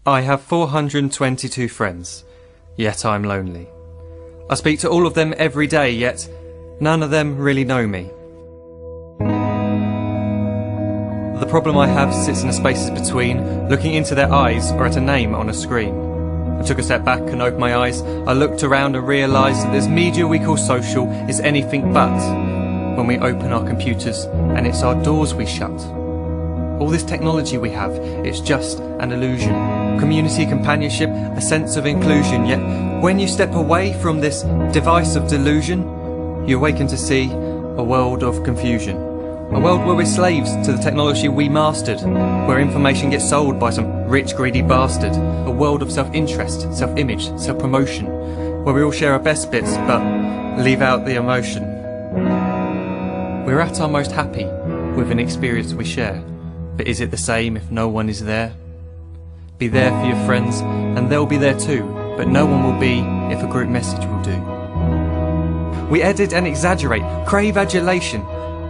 I have 422 friends, yet I'm lonely. I speak to all of them every day, yet none of them really know me. The problem I have sits in the spaces between looking into their eyes or at a name on a screen. I took a step back and opened my eyes. I looked around and realised that this media we call social is anything but when we open our computers and it's our doors we shut. All this technology we have, it's just an illusion. Community, companionship, a sense of inclusion. Yet when you step away from this device of delusion, you awaken to see a world of confusion. A world where we're slaves to the technology we mastered, where information gets sold by some rich, greedy bastard. A world of self-interest, self-image, self-promotion, where we all share our best bits but leave out the emotion. We're at our most happy with an experience we share. But is it the same if no one is there? Be there for your friends, and they'll be there too, but no one will be if a group message will do. We edit and exaggerate, crave adulation.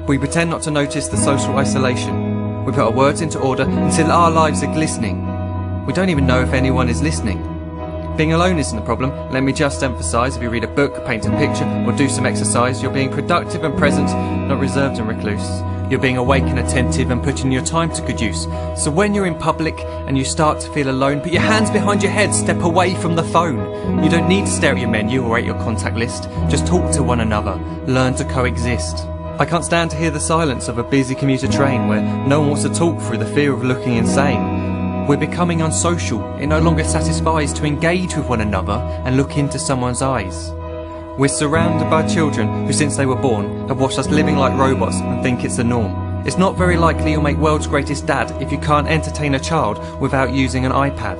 We pretend not to notice the social isolation. We put our words into order until our lives are glistening. We don't even know if anyone is listening. Being alone isn't the problem. Let me just emphasise, if you read a book, paint a picture, or do some exercise, you're being productive and present, not reserved and recluse. You're being awake and attentive and putting your time to good use. So when you're in public and you start to feel alone, put your hands behind your head, step away from the phone. You don't need to stare at your menu or at your contact list. Just talk to one another. Learn to coexist. I can't stand to hear the silence of a busy commuter train where no one wants to talk through the fear of looking insane. We're becoming unsocial. It no longer satisfies to engage with one another and look into someone's eyes. We're surrounded by children who, since they were born, have watched us living like robots and think it's the norm. It's not very likely you'll make world's greatest dad if you can't entertain a child without using an iPad.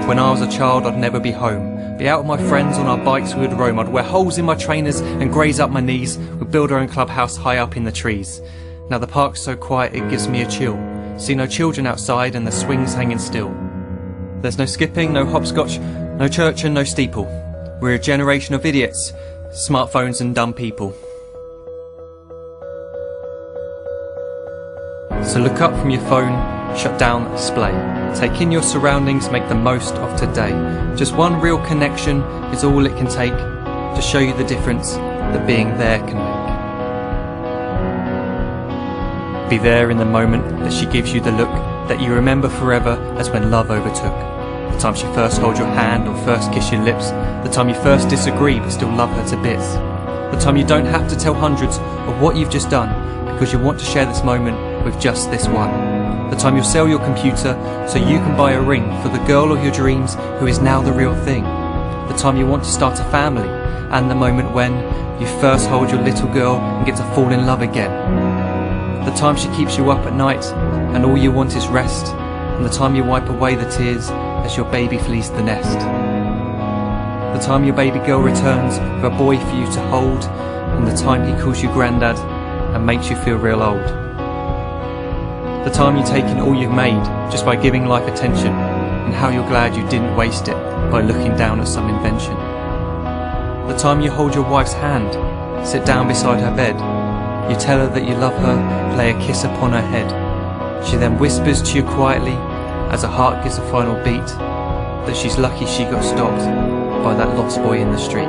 When I was a child, I'd never be home. Be out with my friends on our bikes, we would roam. I'd wear holes in my trainers and graze up my knees. We'd build our own clubhouse high up in the trees. Now the park's so quiet it gives me a chill. See no children outside and the swings hanging still. There's no skipping, no hopscotch, no church and no steeple. We're a generation of idiots, smartphones and dumb people. So look up from your phone, shut down the display. Take in your surroundings, make the most of today. Just one real connection is all it can take to show you the difference that being there can make. Be there in the moment that she gives you the look that you remember forever as when love overtook. The time she first holds your hand or first kiss your lips. The time you first disagree but still love her to bits. The time you don't have to tell hundreds of what you've just done because you want to share this moment with just this one. The time you'll sell your computer so you can buy a ring for the girl of your dreams who is now the real thing. The time you want to start a family, and the moment when you first hold your little girl and get to fall in love again. The time she keeps you up at night and all you want is rest, and the time you wipe away the tears as your baby flees the nest. The time your baby girl returns with a boy for you to hold, and the time he calls you granddad and makes you feel real old. The time you take in all you've made just by giving life attention, and how you're glad you didn't waste it by looking down at some invention. The time you hold your wife's hand, sit down beside her bed, you tell her that you love her, lay a kiss upon her head. She then whispers to you quietly as her heart gives a final beat that she's lucky she got stopped by that lost boy in the street.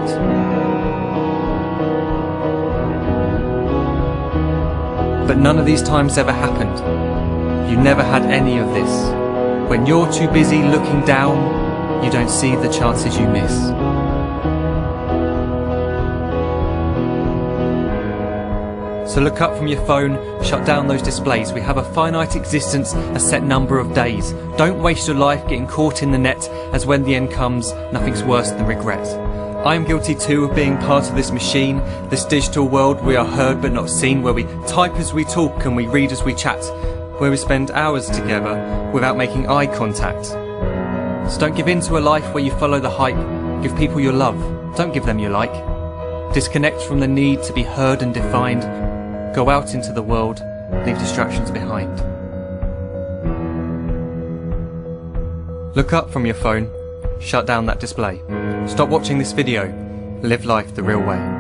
But none of these times ever happened. You never had any of this. When you're too busy looking down, you don't see the chances you miss. So look up from your phone, shut down those displays. We have a finite existence, a set number of days. Don't waste your life getting caught in the net, as when the end comes, nothing's worse than regret. I am guilty too of being part of this machine, this digital world we are heard but not seen, where we type as we talk and we read as we chat, where we spend hours together without making eye contact. So don't give in to a life where you follow the hype. Give people your love, don't give them your like. Disconnect from the need to be heard and defined. Go out into the world, leave distractions behind. Look up from your phone, shut down that display. Stop watching this video, live life the real way.